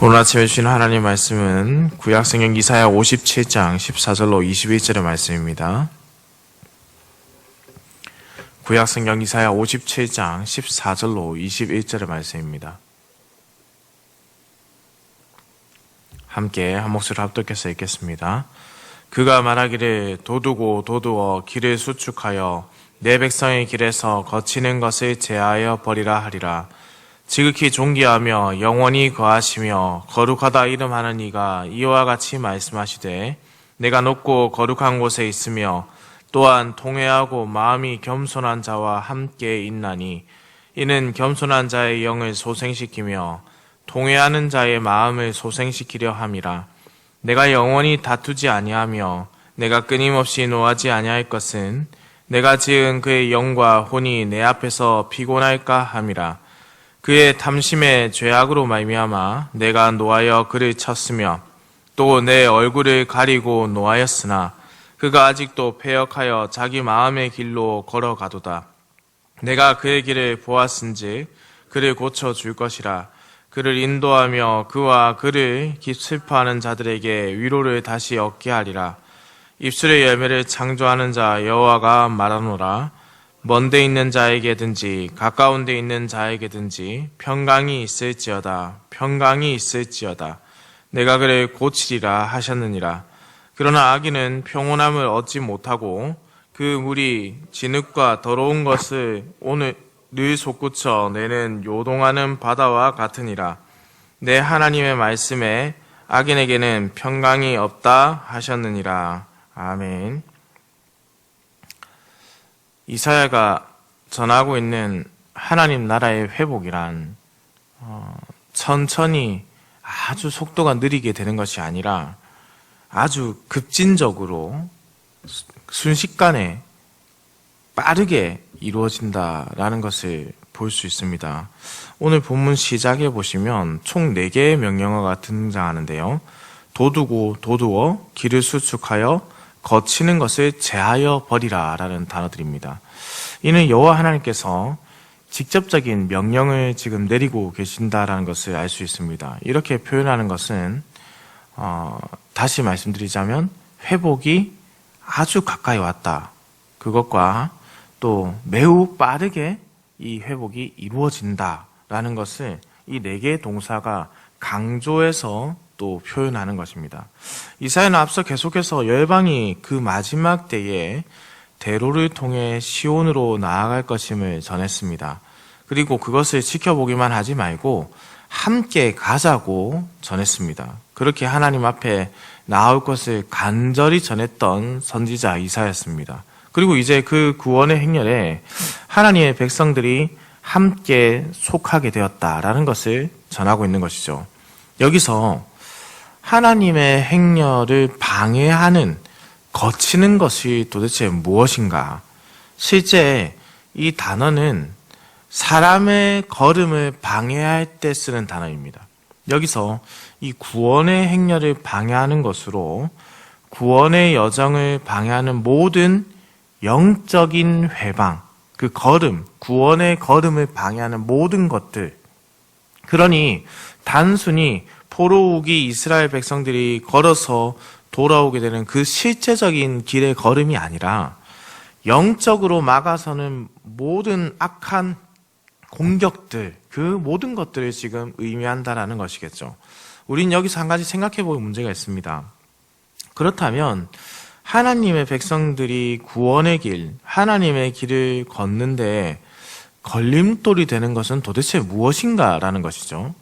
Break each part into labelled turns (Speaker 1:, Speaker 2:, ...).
Speaker 1: 오늘 아침에 주신 하나님 말씀은 구약성경 이사야 57장 14절로 21절의 말씀입니다. 구약성경 이사야 57장 14절로 21절의 말씀입니다. 함께 한 목소리로 합독해서 읽겠습니다. 그가 말하기를 도두고 도두어 길을 수축하여 내 백성의 길에서 거치는 것을 제하여 버리라 하리라. 지극히 존귀하며 영원히 거하시며 거룩하다 이름하는 이가 이와 같이 말씀하시되 내가 높고 거룩한 곳에 있으며 또한 통회하고 마음이 겸손한 자와 함께 있나니 이는 겸손한 자의 영을 소생시키며 통회하는 자의 마음을 소생시키려 함이라. 내가 영원히 다투지 아니하며 내가 끊임없이 노하지 아니할 것은 내가 지은 그의 영과 혼이 내 앞에서 피곤할까 함이라. 그의 탐심의 죄악으로 말미암아 내가 노하여 그를 쳤으며 또 내 얼굴을 가리고 노하였으나 그가 아직도 패역하여 자기 마음의 길로 걸어가도다. 내가 그의 길을 보았은즉 그를 고쳐줄 것이라. 그를 인도하며 그와 그를 슬퍼하는 자들에게 위로를 다시 얻게 하리라. 입술의 열매를 창조하는 자 여호와가 말하노라. 먼 데 있는 자에게든지 가까운 데 있는 자에게든지 평강이 있을지어다. 평강이 있을지어다. 내가 그를 고치리라 하셨느니라. 그러나 악인은 평온함을 얻지 못하고 그 물이 진흙과 더러운 것을 오늘 늘 솟구쳐 내는 요동하는 바다와 같으니라. 내 하나님의 말씀에 악인에게는 평강이 없다 하셨느니라. 아멘. 이사야가 전하고 있는 하나님 나라의 회복이란 천천히 아주 속도가 느리게 되는 것이 아니라 아주 급진적으로 순식간에 빠르게 이루어진다라는 것을 볼 수 있습니다. 오늘 본문 시작에 보시면 총 4개의 명령어가 등장하는데요. 도두고 도두어 길을 수축하여 거치는 것을 제하여 버리라 라는 단어들입니다. 이는 여호와 하나님께서 직접적인 명령을 지금 내리고 계신다라는 것을 알 수 있습니다. 이렇게 표현하는 것은 다시 말씀드리자면 회복이 아주 가까이 왔다. 그것과 또 매우 빠르게 이 회복이 이루어진다라는 것을 이 4개의 동사가 강조해서 또 표현하는 것입니다. 이사야는 앞서 계속해서 열방이 그 마지막 때에 대로를 통해 시온으로 나아갈 것임을 전했습니다. 그리고 그것을 지켜보기만 하지 말고 함께 가자고 전했습니다. 그렇게 하나님 앞에 나올 것을 간절히 전했던 선지자 이사야였습니다. 그리고 이제 그 구원의 행렬에 하나님의 백성들이 함께 속하게 되었다라는 것을 전하고 있는 것이죠. 여기서 하나님의 행렬을 방해하는 거치는 것이 도대체 무엇인가? 실제 이 단어는 사람의 걸음을 방해할 때 쓰는 단어입니다. 여기서 이 구원의 행렬을 방해하는 것으로 구원의 여정을 방해하는 모든 영적인 회방, 그 걸음, 구원의 걸음을 방해하는 모든 것들. 그러니 단순히 포로우기 이스라엘 백성들이 걸어서 돌아오게 되는 그 실제적인 길의 걸음이 아니라 영적으로 막아서는 모든 악한 공격들, 그 모든 것들을 지금 의미한다라는 것이겠죠. 우린 여기서 한 가지 생각해 볼 문제가 있습니다. 그렇다면 하나님의 백성들이 구원의 길, 하나님의 길을 걷는데 걸림돌이 되는 것은 도대체 무엇인가라는 것이죠.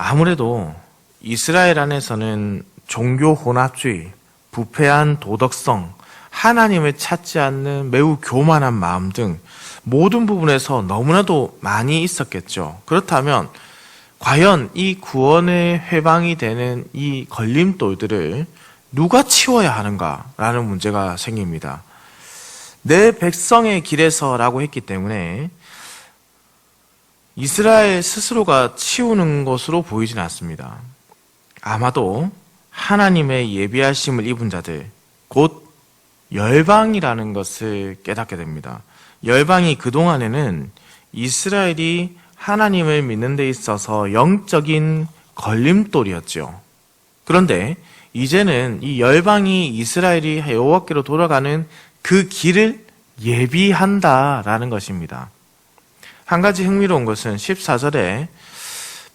Speaker 1: 아무래도 이스라엘 안에서는 종교 혼합주의, 부패한 도덕성, 하나님을 찾지 않는 매우 교만한 마음 등 모든 부분에서 너무나도 많이 있었겠죠. 그렇다면 과연 이 구원의 회방이 되는 이 걸림돌들을 누가 치워야 하는가라는 문제가 생깁니다. 내 백성의 길에서라고 했기 때문에 이스라엘 스스로가 치우는 것으로 보이진 않습니다. 아마도 하나님의 예비하심을 입은 자들, 곧 열방이라는 것을 깨닫게 됩니다. 열방이 그동안에는 이스라엘이 하나님을 믿는 데 있어서 영적인 걸림돌이었죠. 그런데 이제는 이 열방이 이스라엘이 여호와께로 돌아가는 그 길을 예비한다라는 것입니다. 한 가지 흥미로운 것은 14절에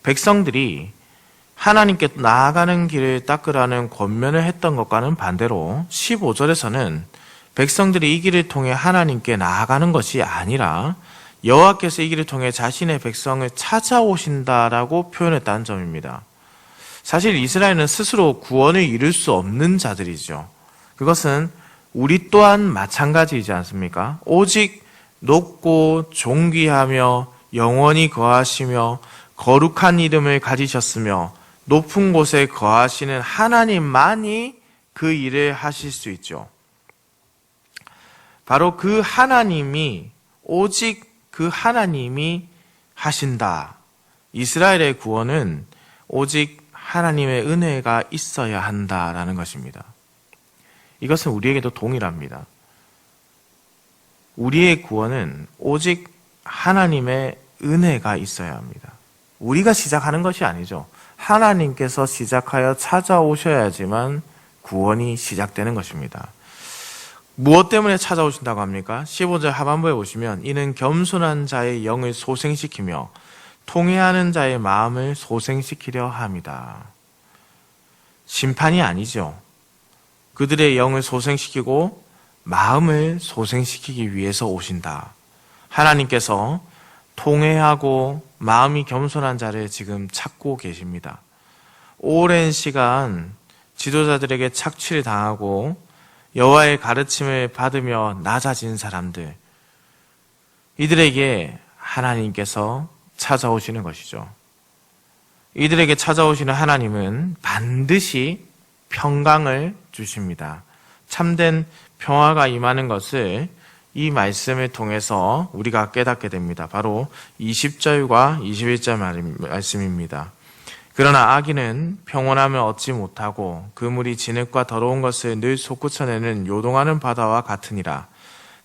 Speaker 1: 백성들이 하나님께 나아가는 길을 닦으라는 권면을 했던 것과는 반대로 15절에서는 백성들이 이 길을 통해 하나님께 나아가는 것이 아니라 여호와께서 이 길을 통해 자신의 백성을 찾아오신다라고 표현했다는 점입니다. 사실 이스라엘은 스스로 구원을 이룰 수 없는 자들이죠. 그것은 우리 또한 마찬가지이지 않습니까? 오직 높고 존귀하며 영원히 거하시며 거룩한 이름을 가지셨으며 높은 곳에 거하시는 하나님만이 그 일을 하실 수 있죠. 바로 그 하나님이, 오직 그 하나님이 하신다. 이스라엘의 구원은 오직 하나님의 은혜가 있어야 한다라는 것입니다. 이것은 우리에게도 동일합니다. 우리의 구원은 오직 하나님의 은혜가 있어야 합니다. 우리가 시작하는 것이 아니죠. 하나님께서 시작하여 찾아오셔야지만 구원이 시작되는 것입니다. 무엇 때문에 찾아오신다고 합니까? 15절 하반부에 보시면 이는 겸손한 자의 영을 소생시키며 통회하는 자의 마음을 소생시키려 합니다. 심판이 아니죠. 그들의 영을 소생시키고 마음을 소생시키기 위해서 오신다. 하나님께서 통회하고 마음이 겸손한 자를 지금 찾고 계십니다. 오랜 시간 지도자들에게 착취를 당하고 여호와의 가르침을 받으며 낮아진 사람들, 이들에게 하나님께서 찾아오시는 것이죠. 이들에게 찾아오시는 하나님은 반드시 평강을 주십니다. 참된 평화가 임하는 것을 이 말씀을 통해서 우리가 깨닫게 됩니다. 바로 20절과 21절 말씀입니다. 그러나 악인은 평온함을 얻지 못하고 그물이 진흙과 더러운 것을 늘 솟구쳐내는 요동하는 바다와 같으니라.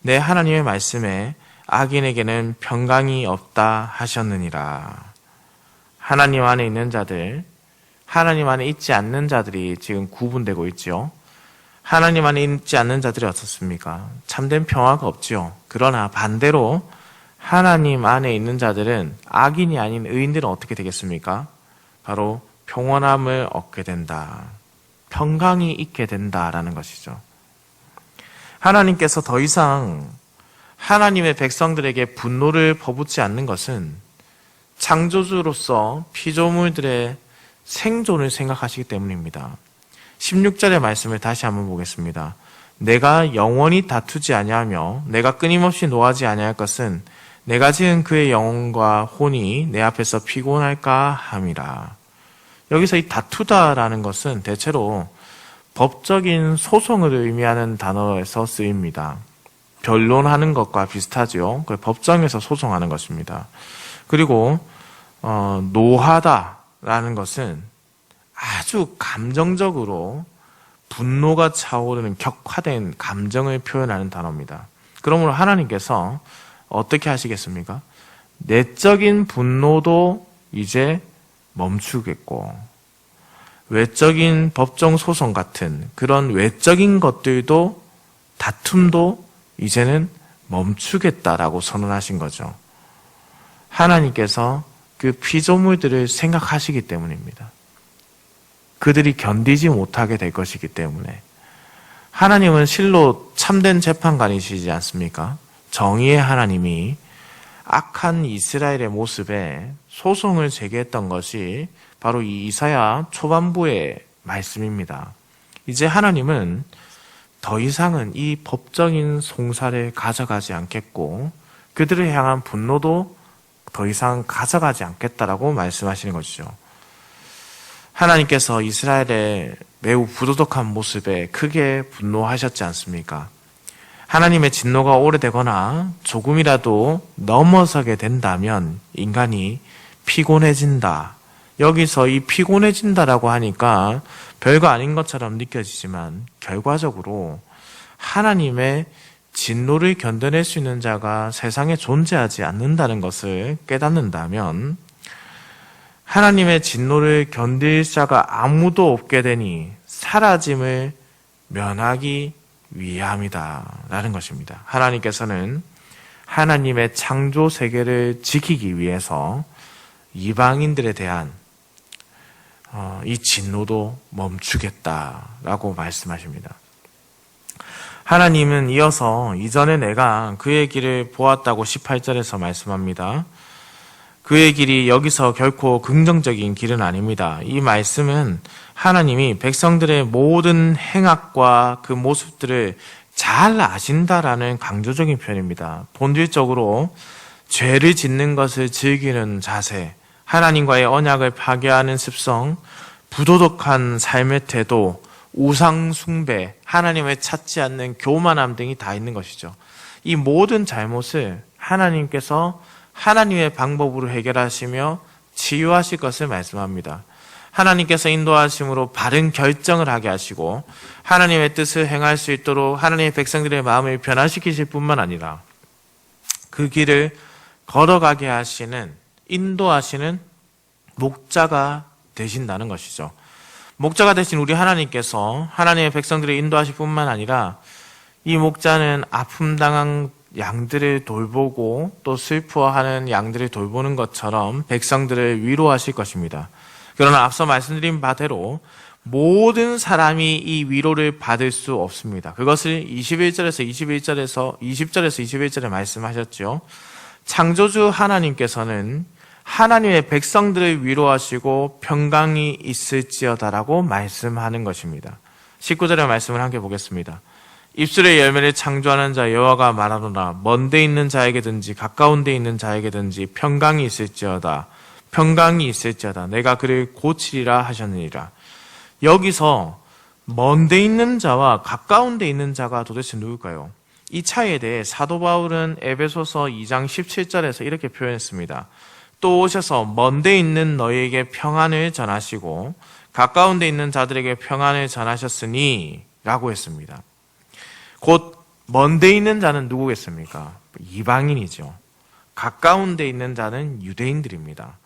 Speaker 1: 내 하나님의 말씀에 악인에게는 평강이 없다 하셨느니라. 하나님 안에 있는 자들, 하나님 안에 있지 않는 자들이 지금 구분되고 있죠. 하나님 안에 있지 않는 자들이 어떻습니까? 참된 평화가 없지요. 그러나 반대로 하나님 안에 있는 자들은, 악인이 아닌 의인들은 어떻게 되겠습니까? 바로 평온함을 얻게 된다. 평강이 있게 된다라는 것이죠. 하나님께서 더 이상 하나님의 백성들에게 분노를 퍼붓지 않는 것은 창조주로서 피조물들의 생존을 생각하시기 때문입니다. 16절의 말씀을 다시 한번 보겠습니다. 내가 영원히 다투지 아니하며 내가 끊임없이 노하지 아니할 것은 내가 지은 그의 영혼과 혼이 내 앞에서 피곤할까 함이라. 여기서 이 다투다라는 것은 대체로 법적인 소송을 의미하는 단어에서 쓰입니다. 변론하는 것과 비슷하죠. 법정에서 소송하는 것입니다. 그리고 노하다라는 것은 아주 감정적으로 분노가 차오르는 격화된 감정을 표현하는 단어입니다. 그러므로 하나님께서 어떻게 하시겠습니까? 내적인 분노도 이제 멈추겠고, 외적인 법정 소송 같은 그런 외적인 것들도, 다툼도 이제는 멈추겠다라고 선언하신 거죠. 하나님께서 그 피조물들을 생각하시기 때문입니다. 그들이 견디지 못하게 될 것이기 때문에. 하나님은 실로 참된 재판관이시지 않습니까? 정의의 하나님이 악한 이스라엘의 모습에 소송을 제기했던 것이 바로 이 이사야 초반부의 말씀입니다. 이제 하나님은 더 이상은 이 법적인 송사를 가져가지 않겠고 그들을 향한 분노도 더 이상 가져가지 않겠다라고 말씀하시는 것이죠. 하나님께서 이스라엘의 매우 부도덕한 모습에 크게 분노하셨지 않습니까? 하나님의 진노가 오래되거나 조금이라도 넘어서게 된다면 인간이 피곤해진다. 여기서 이 피곤해진다라고 하니까 별거 아닌 것처럼 느껴지지만 결과적으로 하나님의 진노를 견뎌낼 수 있는 자가 세상에 존재하지 않는다는 것을 깨닫는다면 하나님의 진노를 견딜 자가 아무도 없게 되니 사라짐을 면하기 위함이다 라는 것입니다. 하나님께서는 하나님의 창조 세계를 지키기 위해서 이방인들에 대한 이 진노도 멈추겠다라고 말씀하십니다. 하나님은 이어서 이전에 내가 그의 길을 보았다고 18절에서 말씀합니다. 그의 길이 여기서 결코 긍정적인 길은 아닙니다. 이 말씀은 하나님이 백성들의 모든 행악과 그 모습들을 잘 아신다라는 강조적인 표현입니다. 본질적으로 죄를 짓는 것을 즐기는 자세, 하나님과의 언약을 파괴하는 습성, 부도덕한 삶의 태도, 우상 숭배, 하나님을 찾지 않는 교만함 등이 다 있는 것이죠. 이 모든 잘못을 하나님께서 하나님의 방법으로 해결하시며 치유하실 것을 말씀합니다. 하나님께서 인도하심으로 바른 결정을 하게 하시고 하나님의 뜻을 행할 수 있도록 하나님의 백성들의 마음을 변화시키실 뿐만 아니라 그 길을 걸어가게 하시는, 인도하시는 목자가 되신다는 것이죠. 목자가 되신 우리 하나님께서 하나님의 백성들을 인도하실 뿐만 아니라 이 목자는 아픔 당한 양들을 돌보고 또 슬퍼하는 양들을 돌보는 것처럼 백성들을 위로하실 것입니다. 그러나 앞서 말씀드린 바대로 모든 사람이 이 위로를 받을 수 없습니다. 그것을 20절에서 21절에 말씀하셨죠. 창조주 하나님께서는 하나님의 백성들을 위로하시고 평강이 있을지어다라고 말씀하는 것입니다. 19절의 말씀을 함께 보겠습니다. 입술의 열매를 창조하는 자 여호와가 말하노라. 먼 데 있는 자에게든지 가까운 데 있는 자에게든지 평강이 있을지어다. 평강이 있을지어다. 내가 그를 고치리라 하셨느니라. 여기서 먼 데 있는 자와 가까운 데 있는 자가 도대체 누굴까요? 이 차이에 대해 사도 바울은 에베소서 2장 17절에서 이렇게 표현했습니다. 또 오셔서 먼 데 있는 너희에게 평안을 전하시고 가까운 데 있는 자들에게 평안을 전하셨으니 라고 했습니다. 곧 먼 데 있는 자는 누구겠습니까? 이방인이죠. 가까운 데 있는 자는 유대인들입니다.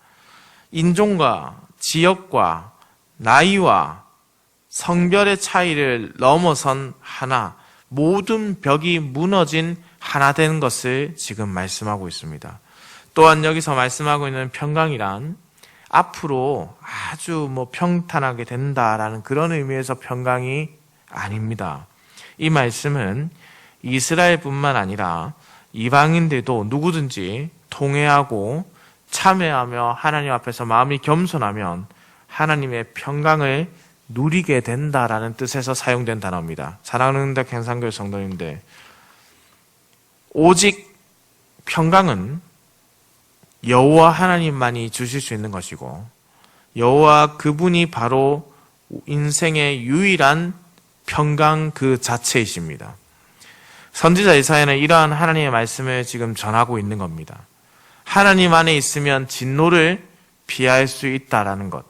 Speaker 1: 인종과 지역과 나이와 성별의 차이를 넘어선 하나, 모든 벽이 무너진 하나 된 것을 지금 말씀하고 있습니다. 또한 여기서 말씀하고 있는 평강이란 앞으로 아주 평탄하게 된다라는 그런 의미에서 평강이 아닙니다. 이 말씀은 이스라엘뿐만 아니라 이방인들도 누구든지 통회하고 참회하며 하나님 앞에서 마음이 겸손하면 하나님의 평강을 누리게 된다라는 뜻에서 사용된 단어입니다. 사랑하는 행상교회 성도님들, 오직 평강은 여호와 하나님만이 주실 수 있는 것이고 여호와 그분이 바로 인생의 유일한 평강 그 자체이십니다. 선지자 이사야는 이러한 하나님의 말씀을 지금 전하고 있는 겁니다. 하나님 안에 있으면 진노를 피할 수 있다라는 것.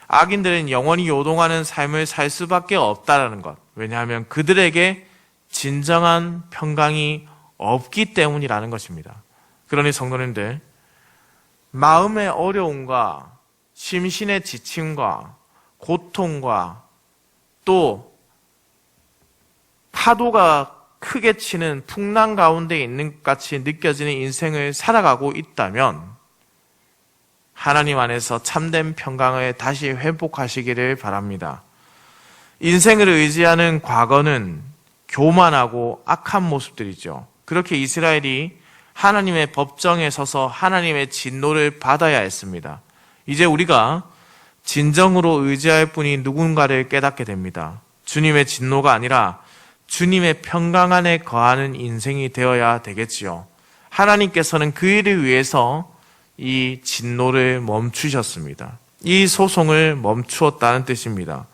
Speaker 1: 악인들은 영원히 요동하는 삶을 살 수밖에 없다라는 것. 왜냐하면 그들에게 진정한 평강이 없기 때문이라는 것입니다. 그러니 성도님들, 마음의 어려움과 심신의 지침과 고통과 또 파도가 크게 치는 풍랑 가운데 있는 것 같이 느껴지는 인생을 살아가고 있다면 하나님 안에서 참된 평강을 다시 회복하시기를 바랍니다. 인생을 의지하는 과거는 교만하고 악한 모습들이죠. 그렇게 이스라엘이 하나님의 법정에 서서 하나님의 진노를 받아야 했습니다. 이제 우리가 진정으로 의지할 분이 누군가를 깨닫게 됩니다. 주님의 진노가 아니라 주님의 평강 안에 거하는 인생이 되어야 되겠지요. 하나님께서는 그 일을 위해서 이 진노를 멈추셨습니다. 이 소송을 멈추었다는 뜻입니다.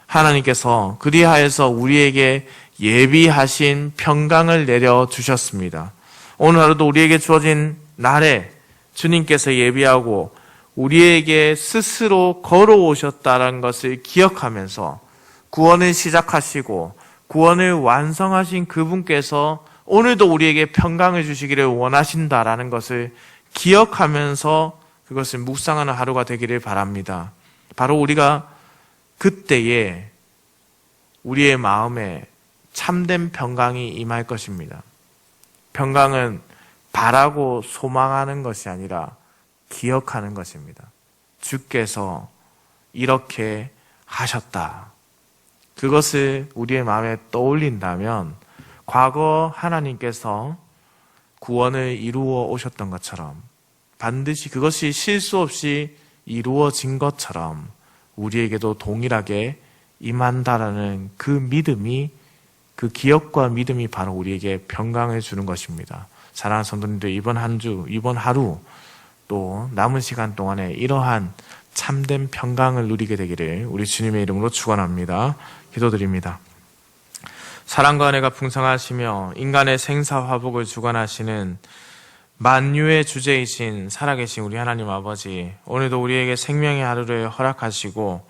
Speaker 1: 하나님께서 그리하여서 우리에게 예비하신 평강을 내려주셨습니다. 오늘 하루도 우리에게 주어진 날에 주님께서 예비하고 우리에게 스스로 걸어오셨다는 것을 기억하면서 구원을 시작하시고 구원을 완성하신 그분께서 오늘도 우리에게 평강을 주시기를 원하신다라는 것을 기억하면서 그것을 묵상하는 하루가 되기를 바랍니다. 바로 우리가 그때에 우리의 마음에 참된 평강이 임할 것입니다. 평강은 바라고 소망하는 것이 아니라 기억하는 것입니다. 주께서 이렇게 하셨다. 그것을 우리의 마음에 떠올린다면 과거 하나님께서 구원을 이루어 오셨던 것처럼 반드시 그것이 실수 없이 이루어진 것처럼 우리에게도 동일하게 임한다라는 그 믿음이, 그 기억과 믿음이 바로 우리에게 평강을 주는 것입니다. 사랑하는 성도님들, 이번 한 주, 이번 하루 또 남은 시간 동안에 이러한 참된 평강을 누리게 되기를 우리 주님의 이름으로 축원합니다. 기도드립니다. 사랑과 은혜가 풍성하시며 인간의 생사화복을 주관하시는 만유의 주제이신 살아계신 우리 하나님 아버지, 오늘도 우리에게 생명의 하루를 허락하시고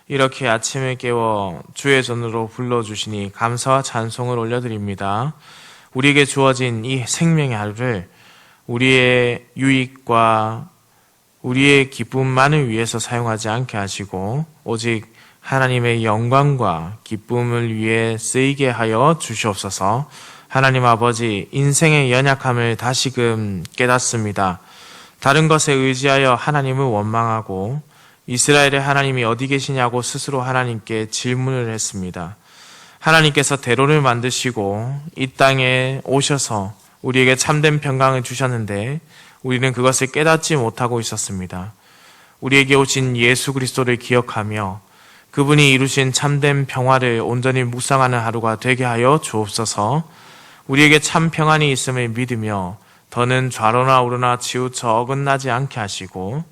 Speaker 1: 이렇게 아침에 깨워 주의 전으로 불러주시니 감사와 찬송을 올려드립니다. 우리에게 주어진 이 생명의 하루를 우리의 유익과 우리의 기쁨만을 위해서 사용하지 않게 하시고 오직 하나님의 영광과 기쁨을 위해 쓰이게 하여 주시옵소서. 하나님 아버지, 인생의 연약함을 다시금 깨닫습니다. 다른 것에 의지하여 하나님을 원망하고 이스라엘의 하나님이 어디 계시냐고 스스로 하나님께 질문을 했습니다. 하나님께서 대로를 만드시고 이 땅에 오셔서 우리에게 참된 평강을 주셨는데 우리는 그것을 깨닫지 못하고 있었습니다. 우리에게 오신 예수 그리스도를 기억하며 그분이 이루신 참된 평화를 온전히 묵상하는 하루가 되게 하여 주옵소서. 우리에게 참 평안이 있음을 믿으며 더는 좌로나 우로나 치우쳐 어긋나지 않게 하시고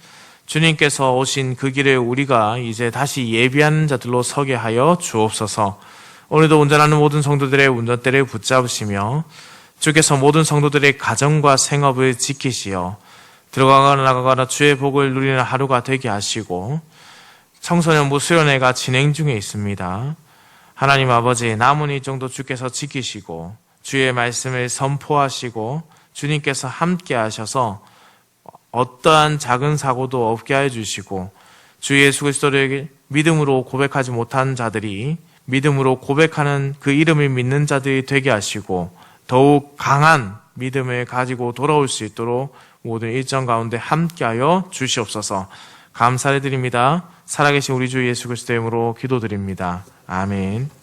Speaker 1: 주님께서 오신 그 길을 우리가 이제 다시 예비하는 자들로 서게 하여 주옵소서. 오늘도 운전하는 모든 성도들의 운전대를 붙잡으시며 주께서 모든 성도들의 가정과 생업을 지키시어 들어가거나 나가거나 주의 복을 누리는 하루가 되게 하시고 청소년부 수련회가 진행 중에 있습니다. 하나님 아버지, 남은 일정도 주께서 지키시고 주의 말씀을 선포하시고 주님께서 함께 하셔서 어떠한 작은 사고도 없게 해주시고 주 예수 그리스도를 믿음으로 고백하지 못한 자들이 믿음으로 고백하는 그 이름을 믿는 자들이 되게 하시고 더욱 강한 믿음을 가지고 돌아올 수 있도록 모든 일정 가운데 함께하여 주시옵소서. 감사를 드립니다. 살아계신 우리 주 예수 그리스도의 이름으로 기도드립니다. 아멘.